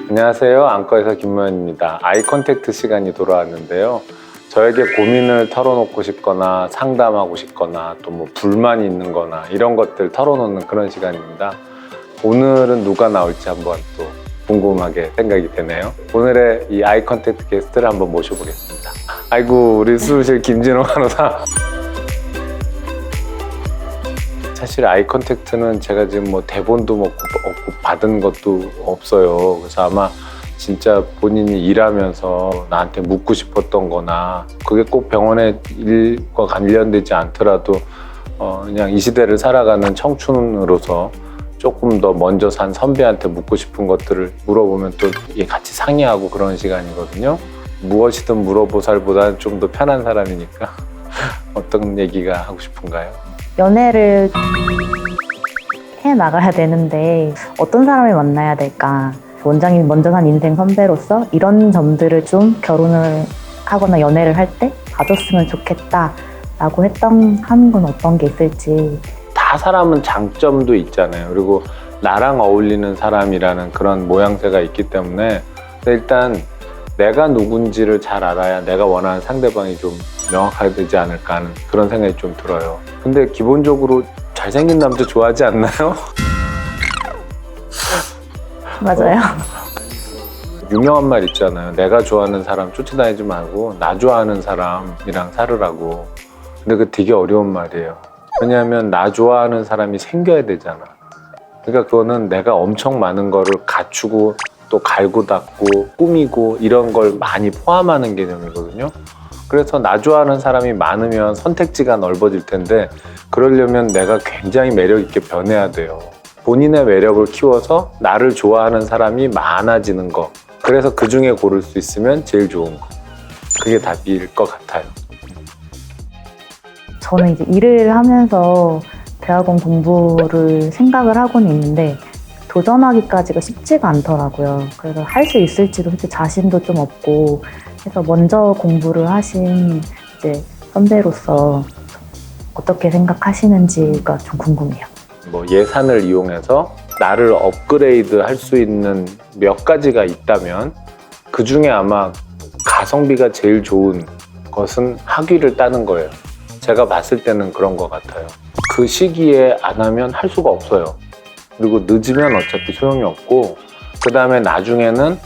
안녕하세요. 안과의사 김모현입니다. 아이 컨택트 시간이 돌아왔는데요. 저에게 고민을 털어놓고 싶거나 상담하고 싶거나 또 뭐 불만이 있는 거나 이런 것들 털어놓는 그런 시간입니다. 오늘은 누가 나올지 한번 또 궁금하게 생각이 되네요. 오늘의 이 아이 컨택트 게스트를 한번 모셔보겠습니다. 아이고, 우리 수술실 김진호 간호사. 사실 아이 컨택트는 제가 지금 뭐 대본도 없고 받은 것도 없어요. 그래서 아마 진짜 본인이 일하면서 나한테 묻고 싶었던 거나 그게 꼭 병원의 일과 관련되지 않더라도 그냥 이 시대를 살아가는 청춘으로서 조금 더 먼저 산 선배한테 묻고 싶은 것들을 물어보면 또 이게 같이 상의하고 그런 시간이거든요. 무엇이든 물어보살보다는 좀 더 편한 사람이니까 어떤 얘기가 하고 싶은가요? 연애를 해 나가야 되는데 어떤 사람을 만나야 될까? 원장님이 먼저 산 인생 선배로서 이런 점들을 좀 결혼을 하거나 연애를 할 때 봐줬으면 좋겠다라고 하는 건 어떤 게 있을지. 다 사람은 장점도 있잖아요. 그리고 나랑 어울리는 사람이라는 그런 모양새가 있기 때문에 일단 내가 누군지를 잘 알아야 내가 원하는 상대방이 좀 명확하게 되지 않을까 하는 그런 생각이 좀 들어요. 근데 기본적으로 잘생긴 남자 좋아하지 않나요? 맞아요. 유명한 말 있잖아요. 내가 좋아하는 사람 쫓아다니지 말고 나 좋아하는 사람이랑 살으라고. 근데 그거 되게 어려운 말이에요. 왜냐하면 나 좋아하는 사람이 생겨야 되잖아. 그러니까 그거는 내가 엄청 많은 거를 갖추고 또 갈고 닦고 꾸미고 이런 걸 많이 포함하는 개념이거든요. 그래서 나 좋아하는 사람이 많으면 선택지가 넓어질 텐데 그러려면 내가 굉장히 매력 있게 변해야 돼요. 본인의 매력을 키워서 나를 좋아하는 사람이 많아지는 거. 그래서 그 중에 고를 수 있으면 제일 좋은 거. 그게 답일 것 같아요. 저는 이제 일을 하면서 대학원 공부를 생각을 하고는 있는데 도전하기까지가 쉽지가 않더라고요. 그래서 할 수 있을지도 솔직히 자신도 좀 없고 해서 먼저 공부를 하신 이제 선배로서 어떻게 생각하시는지가 좀 궁금해요. 뭐 예산을 이용해서 나를 업그레이드 할 수 있는 몇 가지가 있다면 그 중에 아마 가성비가 제일 좋은 것은 학위를 따는 거예요. 제가 봤을 때는 그런 것 같아요. 그 시기에 안 하면 할 수가 없어요. 그리고 늦으면 어차피 소용이 없고 그 다음에 나중에는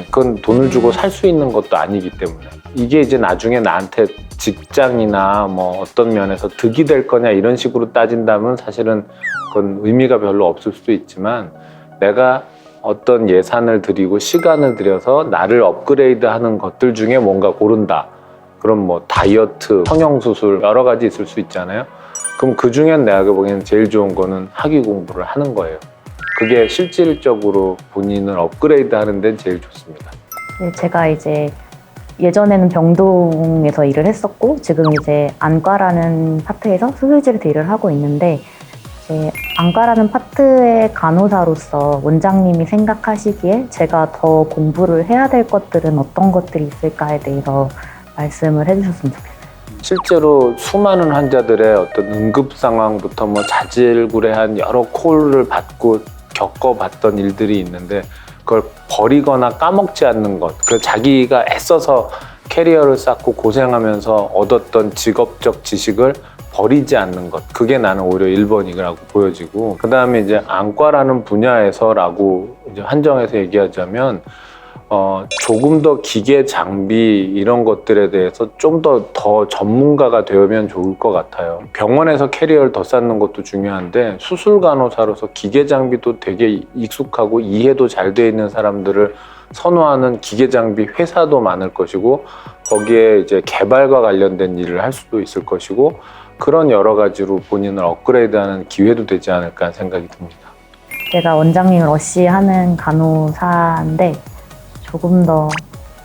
그건 돈을 주고 살 수 있는 것도 아니기 때문에 이게 이제 나중에 나한테 직장이나 뭐 어떤 면에서 득이 될 거냐 이런 식으로 따진다면 사실은 그건 의미가 별로 없을 수도 있지만 내가 어떤 예산을 들이고 시간을 들여서 나를 업그레이드 하는 것들 중에 뭔가 고른다. 그럼 뭐 다이어트, 성형수술 여러 가지 있을 수 있잖아요. 그럼 그 중엔 내가 보기에는 제일 좋은 거는 학위 공부를 하는 거예요. 그게 실질적으로 본인을 업그레이드 하는 데는 제일 좋습니다. 네, 제가 이제 예전에는 병동에서 일을 했었고 지금 이제 안과라는 파트에서 수술실에서 일을 하고 있는데 이제 안과라는 파트의 간호사로서 원장님이 생각하시기에 제가 더 공부를 해야 될 것들은 어떤 것들이 있을까에 대해서 말씀을 해주셨으면 좋겠어요. 실제로 수많은 환자들의 어떤 응급 상황부터 뭐 자질구레한 여러 콜을 받고 겪어봤던 일들이 있는데 그걸 버리거나 까먹지 않는 것, 그 자기가 애써서 캐리어를 쌓고 고생하면서 얻었던 직업적 지식을 버리지 않는 것, 그게 나는 오히려 1번이라고 보여지고 그 다음에 이제 안과라는 분야에서라고 이제 한정해서 얘기하자면 조금 더 기계 장비 이런 것들에 대해서 좀 더 전문가가 되면 좋을 것 같아요. 병원에서 캐리어를 더 쌓는 것도 중요한데 수술 간호사로서 기계 장비도 되게 익숙하고 이해도 잘 돼 있는 사람들을 선호하는 기계 장비 회사도 많을 것이고 거기에 이제 개발과 관련된 일을 할 수도 있을 것이고 그런 여러 가지로 본인을 업그레이드하는 기회도 되지 않을까 하는 생각이 듭니다. 제가 원장님을 어시하는 간호사인데 조금 더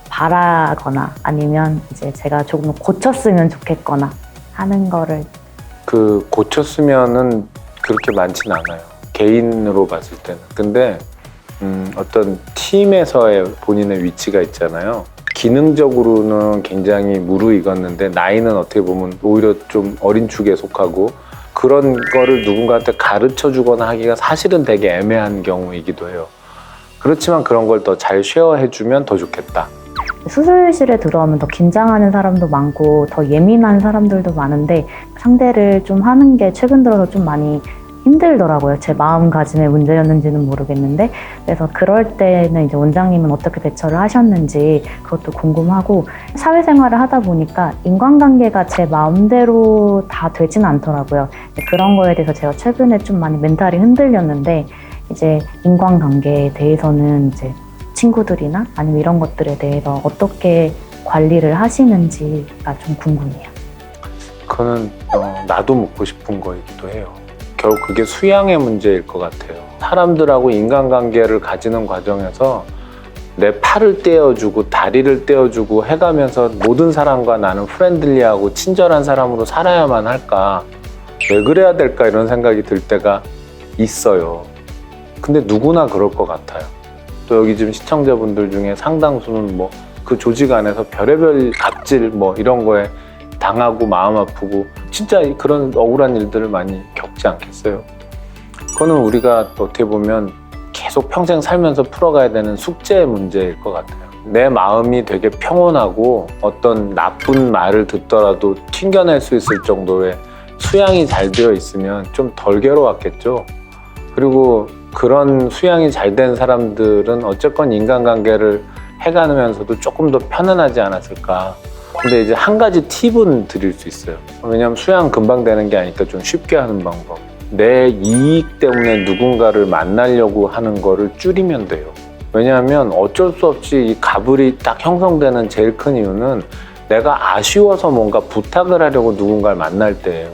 바라거나 아니면 이제 제가 조금 고쳤으면 좋겠거나 하는 거를 그 고쳤으면은 그렇게 많진 않아요. 개인으로 봤을 때는. 근데 어떤 팀에서의 본인의 위치가 있잖아요. 기능적으로는 굉장히 무르익었는데 나이는 어떻게 보면 오히려 좀 어린 축에 속하고 그런 거를 누군가한테 가르쳐 주거나 하기가 사실은 되게 애매한 경우이기도 해요. 그렇지만 그런 걸 더 잘 쉐어해주면 더 좋겠다. 수술실에 들어오면 더 긴장하는 사람도 많고 더 예민한 사람들도 많은데 상대를 좀 하는 게 최근 들어서 좀 많이 힘들더라고요. 제 마음가짐의 문제였는지는 모르겠는데 그래서 그럴 때는 이제 원장님은 어떻게 대처를 하셨는지 그것도 궁금하고 사회생활을 하다 보니까 인간관계가 제 마음대로 다 되진 않더라고요. 그런 거에 대해서 제가 최근에 좀 많이 멘탈이 흔들렸는데 이제 인간관계에 대해서는 이제 친구들이나 아니면 이런 것들에 대해서 어떻게 관리를 하시는지가 좀 궁금해요. 그거는 나도 묻고 싶은 거이기도 해요. 결국 그게 수양의 문제일 것 같아요. 사람들하고 인간관계를 가지는 과정에서 내 팔을 떼어주고 다리를 떼어주고 해가면서 모든 사람과 나는 프렌들리하고 친절한 사람으로 살아야만 할까? 왜 그래야 될까? 이런 생각이 들 때가 있어요. 근데 누구나 그럴 것 같아요. 또 여기 지금 시청자분들 중에 상당수는 뭐 그 조직 안에서 별의별 갑질 뭐 이런 거에 당하고 마음 아프고 진짜 그런 억울한 일들을 많이 겪지 않겠어요? 그거는 우리가 어떻게 보면 계속 평생 살면서 풀어가야 되는 숙제의 문제일 것 같아요. 내 마음이 되게 평온하고 어떤 나쁜 말을 듣더라도 튕겨낼 수 있을 정도의 수양이 잘 되어 있으면 좀 덜 괴로웠겠죠. 그리고 그런 수양이 잘 된 사람들은 어쨌건 인간관계를 해가면서도 조금 더 편안하지 않았을까. 근데 이제 한 가지 팁은 드릴 수 있어요. 왜냐하면 수양 금방 되는 게 아니까 좀 쉽게 하는 방법. 내 이익 때문에 누군가를 만나려고 하는 거를 줄이면 돼요. 왜냐하면 어쩔 수 없이 이 가불이 딱 형성되는 제일 큰 이유는 내가 아쉬워서 뭔가 부탁을 하려고 누군가를 만날 때예요.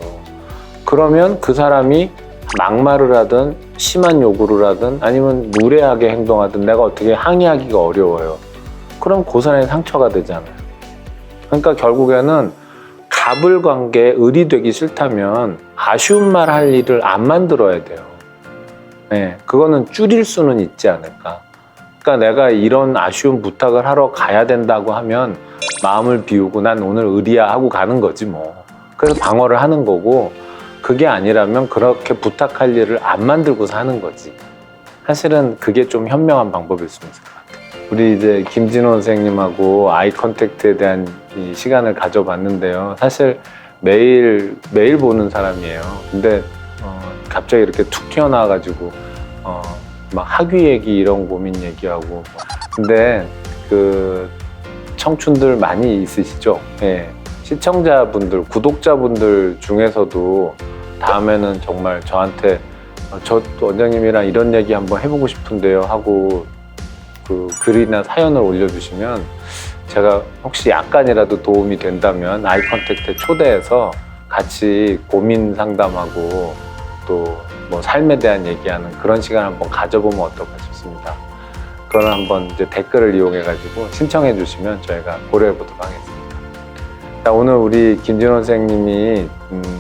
그러면 그 사람이 막말을 하든 심한 요구를 하든 아니면 무례하게 행동하든 내가 어떻게 항의하기가 어려워요. 그럼 고스란히 상처가 되잖아요. 그러니까 결국에는 갑을 관계에 을이 되기 싫다면 아쉬운 말 할 일을 안 만들어야 돼요. 네, 그거는 줄일 수는 있지 않을까. 그러니까 내가 이런 아쉬운 부탁을 하러 가야 된다고 하면 마음을 비우고 난 오늘 을이야 하고 가는 거지 뭐. 그래서 방어를 하는 거고 그게 아니라면 그렇게 부탁할 일을 안 만들고서 하는 거지. 사실은 그게 좀 현명한 방법일 수 있을 것 같아요. 우리 이제 김진호 선생님하고 아이 컨택트에 대한 이 시간을 가져봤는데요. 사실 매일 보는 사람이에요. 근데 갑자기 이렇게 툭 튀어나와가지고 막 학위 얘기 이런 고민 얘기하고. 근데 그 청춘들 많이 있으시죠? 예. 시청자분들, 구독자분들 중에서도 다음에는 정말 저한테 저 원장님이랑 이런 얘기 한번 해보고 싶은데요 하고 그 글이나 사연을 올려주시면 제가 혹시 약간이라도 도움이 된다면 아이 컨택트에 초대해서 같이 고민 상담하고 또 뭐 삶에 대한 얘기하는 그런 시간 한번 가져보면 어떨까 싶습니다. 그거는 한번 이제 댓글을 이용해가지고 신청해 주시면 저희가 고려해 보도록 하겠습니다. 자, 오늘 우리 김진호 선생님이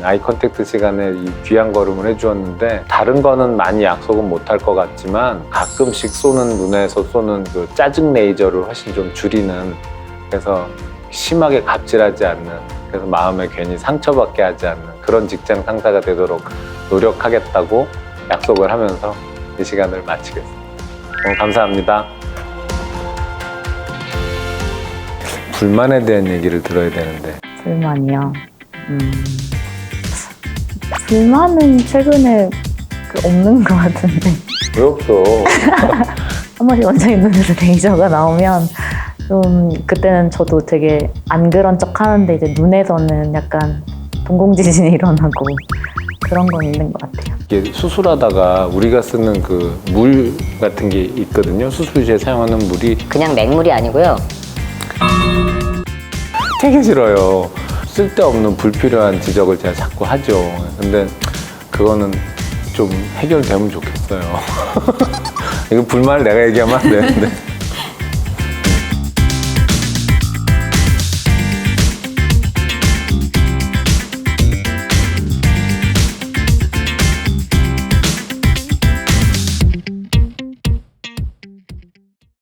아이 컨택트 시간에 이 귀한 걸음을 해주었는데 다른 거는 많이 약속은 못할 것 같지만 가끔씩 쏘는 눈에서 쏘는 그 짜증 레이저를 훨씬 좀 줄이는 그래서 심하게 갑질하지 않는 그래서 마음에 괜히 상처받게 하지 않는 그런 직장 상사가 되도록 노력하겠다고 약속을 하면서 이 시간을 마치겠습니다. 오늘 감사합니다. 불만에 대한 얘기를 들어야 되는데. 불만이요. 불만은 최근에 없는 것 같은데. 왜 없어? 한 번씩 원장님 눈에서 레이저가 나오면 좀 그때는 저도 되게 안 그런 척 하는데 이제 눈에서는 약간 동공지진이 일어나고 그런 건 있는 것 같아요. 이게 수술하다가 우리가 쓰는 그 물 같은 게 있거든요. 수술실에 사용하는 물이 그냥 맹물이 아니고요. 되게 싫어요. 쓸데없는 불필요한 지적을 제가 자꾸 하죠. 근데 그거는 좀 해결되면 좋겠어요. 이거 불만을 내가 얘기하면 안 되는데.